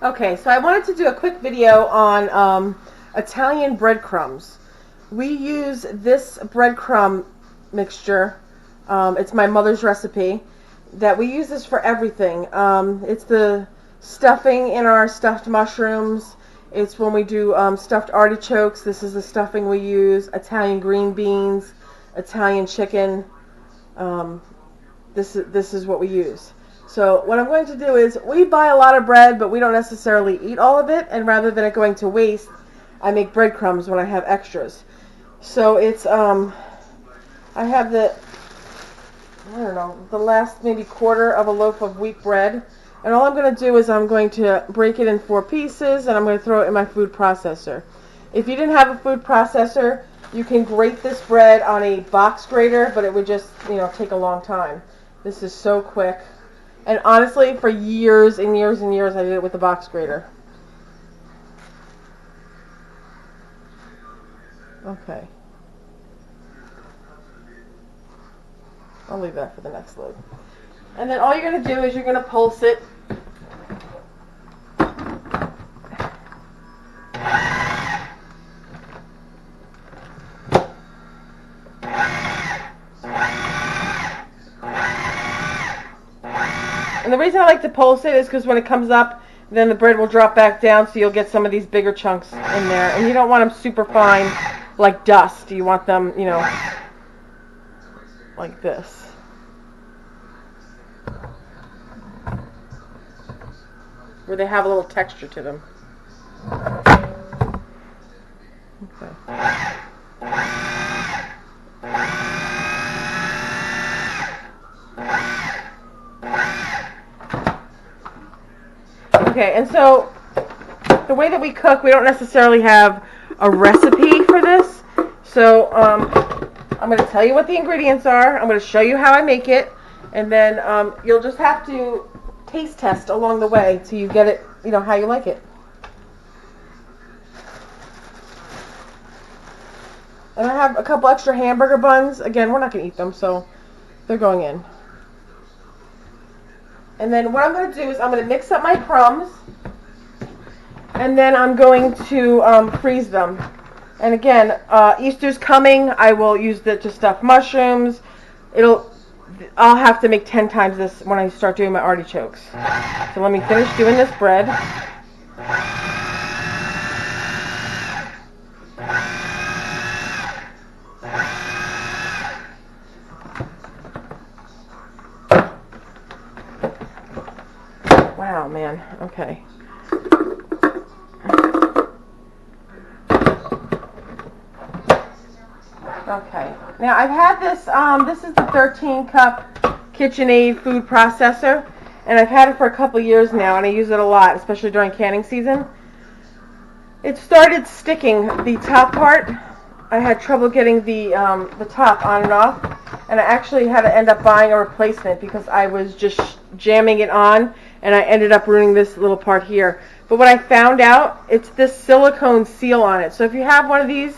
Okay, so I wanted to do a quick video on Italian breadcrumbs. We use this breadcrumb mixture. It's my mother's recipe. That we use this for everything. It's the stuffing in our stuffed mushrooms. It's when we do stuffed artichokes. This is the stuffing we use. Italian green beans, Italian chicken. This is what we use. So what I'm going to do is, we buy a lot of bread, but we don't necessarily eat all of it, and rather than it going to waste, I make breadcrumbs when I have extras. So it's, I have the last maybe quarter of a loaf of wheat bread, and all I'm going to do is I'm going to break it in 4 pieces, and I'm going to throw it in my food processor. If you didn't have a food processor, you can grate this bread on a box grater, but it would just, take a long time. This is so quick. And honestly, for years and years and years, I did it with the box grater. Okay. I'll leave that for the next load. And then all you're going to do is you're going to pulse it. And the reason I like to pulse it is because when it comes up, then the bread will drop back down, so you'll get some of these bigger chunks in there. And you don't want them super fine, like dust. You want them, like this. Where they have a little texture to them. Okay. Okay, and so the way that we cook, we don't necessarily have a recipe for this. So I'm going to tell you what the ingredients are. I'm going to show you how I make it, and then you'll just have to taste test along the way till you get it, how you like it. And I have a couple extra hamburger buns. Again, we're not going to eat them, so they're going in. And then what I'm going to do is I'm going to mix up my crumbs, and then I'm going to freeze them. And again, Easter's coming. I will use it to stuff mushrooms. I'll have to make 10 times this when I start doing my artichokes. So let me finish doing this bread. Wow, man. Okay. Okay. Now I've had this. This is the 13-cup KitchenAid food processor, and I've had it for a couple years now, and I use it a lot, especially during canning season. It started sticking the top part. I had trouble getting the top on and off, and I actually had to end up buying a replacement because I was just jamming it on, and I ended up ruining this little part here. But what I found out, it's this silicone seal on it. So if you have one of these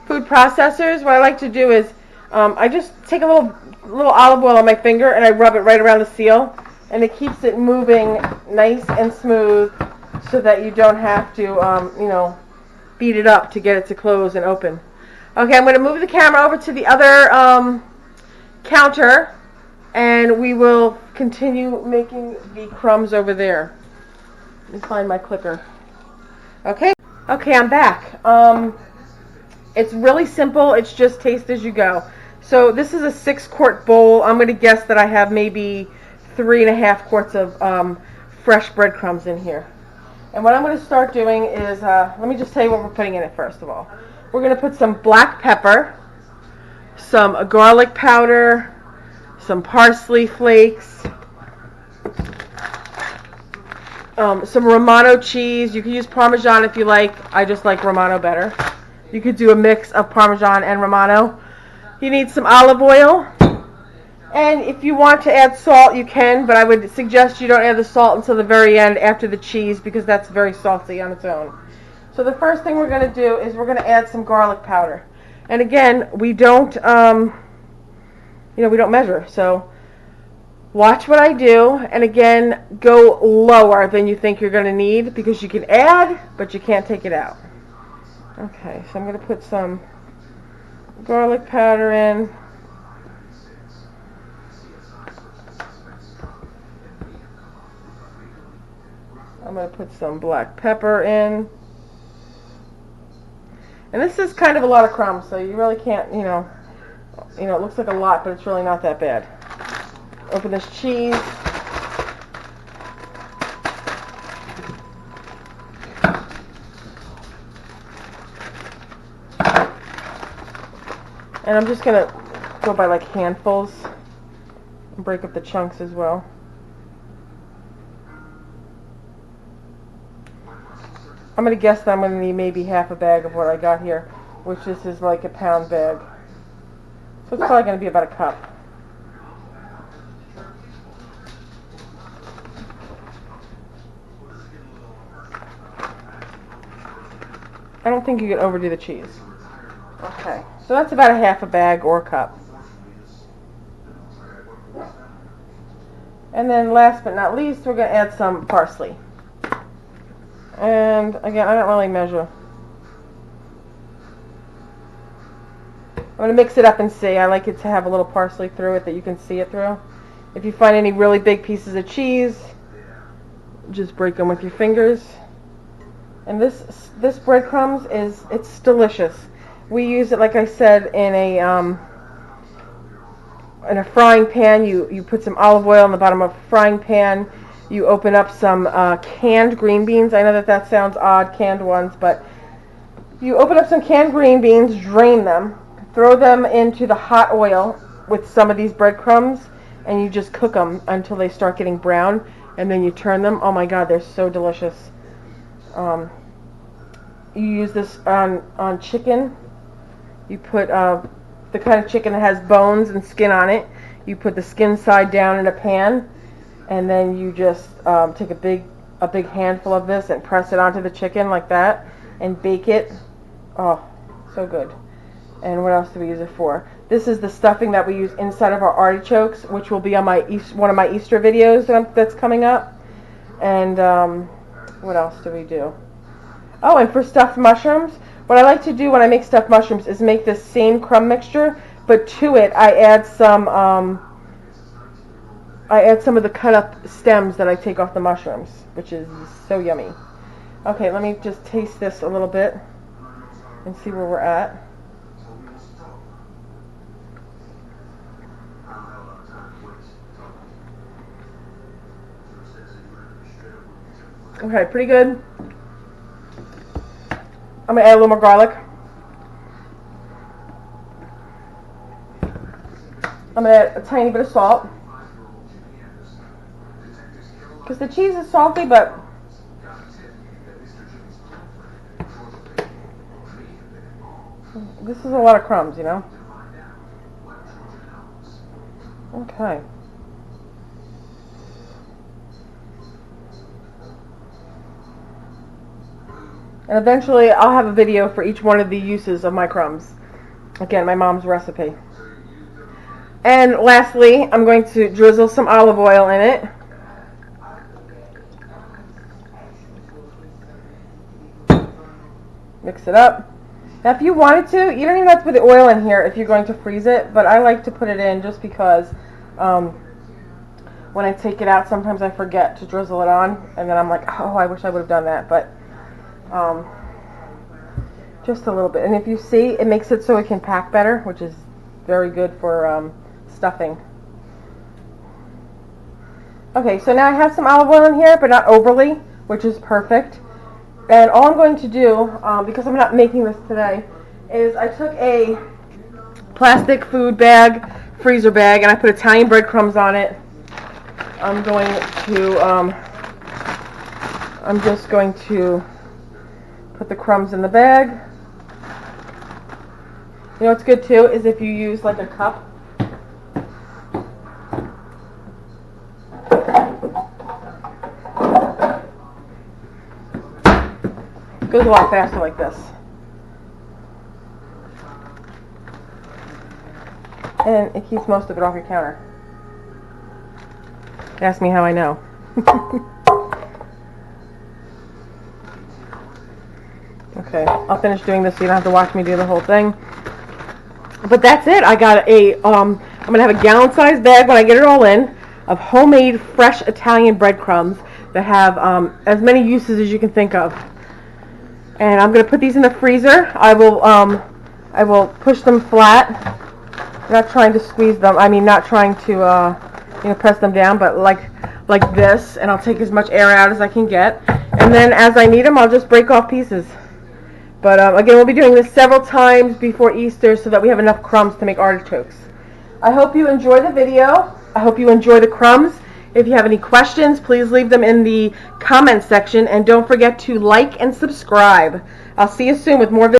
food processors, what I like to do is I just take a little olive oil on my finger and I rub it right around the seal, and it keeps it moving nice and smooth so that you don't have to beat it up to get it to close and open. Okay, I'm going to move the camera over to the other counter, and we will continue making the crumbs over there. Let me find my clicker. Okay, I'm back. It's really simple. It's just taste as you go. So this is a 6-quart bowl. I'm going to guess that I have maybe 3.5 quarts of fresh breadcrumbs in here. And what I'm going to start doing is, let me just tell you what we're putting in it first of all. We're going to put some black pepper, some garlic powder, some parsley flakes, some Romano cheese. You can use Parmesan if you like. I just like Romano better. You could do a mix of Parmesan and Romano. You need some olive oil. And if you want to add salt, you can, but I would suggest you don't add the salt until the very end after the cheese because that's very salty on its own. So the first thing we're going to do is we're going to add some garlic powder. And again, we don't, we don't measure. So Watch what I do, and again, go lower than you think you're going to need, because you can add, but you can't take it out. Okay, so I'm going to put some garlic powder in. I'm going to put some black pepper in. And this is kind of a lot of crumbs, so you really can't, it looks like a lot, but it's really not that bad. Open this cheese. And I'm just going to go by like handfuls and break up the chunks as well. I'm going to guess that I'm going to need maybe half a bag of what I got here, which this is like a pound bag. So it's probably going to be about a cup. I don't think you can overdo the cheese. Okay, so that's about a half a bag or a cup. And then last but not least, we're going to add some parsley. And again, I don't really measure. I'm going to mix it up and see. I like it to have a little parsley through it that you can see it through. If you find any really big pieces of cheese, just break them with your fingers. And this breadcrumbs it's delicious. We use it, like I said, in a frying pan. You put some olive oil in the bottom of a frying pan. You open up some canned green beans. I know that sounds odd, canned ones, but you open up some canned green beans, drain them, throw them into the hot oil with some of these breadcrumbs, and you just cook them until they start getting brown, and then you turn them. Oh my God, they're so delicious. You use this on chicken. You put the kind of chicken that has bones and skin on it. You put the skin side down in a pan, and then you just take a big handful of this and press it onto the chicken like that and bake it. Oh, so good. And what else do we use it for? This is the stuffing that we use inside of our artichokes, which will be on one of my Easter videos that's coming up. And what else do we do? Oh, and for stuffed mushrooms, what I like to do when I make stuffed mushrooms is make this same crumb mixture, but to it I add some of the cut up stems that I take off the mushrooms, which is so yummy. Okay, let me just taste this a little bit and see where we're at. Okay, pretty good. I'm going to add a little more garlic. I'm going to add a tiny bit of salt. Because the cheese is salty, but this is a lot of crumbs, you know? Okay. And eventually I'll have a video for each one of the uses of my crumbs. Again, my mom's recipe. And lastly, I'm going to drizzle some olive oil in it. Mix it up. Now if you wanted to, you don't even have to put the oil in here if you're going to freeze it, but I like to put it in just because when I take it out, sometimes I forget to drizzle it on, and then I'm like, oh, I wish I would have done that, but just a little bit. And if you see, it makes it so it can pack better, which is very good for stuffing. Okay, so now I have some olive oil in here, but not overly, which is perfect. And all I'm going to do, because I'm not making this today, is I took a plastic food bag, freezer bag, and I put Italian breadcrumbs on it. I'm just going to put the crumbs in the bag. You know what's good too is if you use like a cup. It goes a lot faster like this. And it keeps most of it off your counter. Ask me how I know. Okay, I'll finish doing this so you don't have to watch me do the whole thing. But that's it. I got I'm going to have a gallon-sized bag when I get it all in of homemade fresh Italian breadcrumbs that have as many uses as you can think of. And I'm going to put these in the freezer. I will push them flat. Not trying to squeeze them. I mean, not trying to press them down, but like this. And I'll take as much air out as I can get. And then as I need them, I'll just break off pieces. But again, we'll be doing this several times before Easter so that we have enough crumbs to make artichokes. I hope you enjoy the video. I hope you enjoy the crumbs. If you have any questions, please leave them in the comment section. And don't forget to like and subscribe. I'll see you soon with more videos.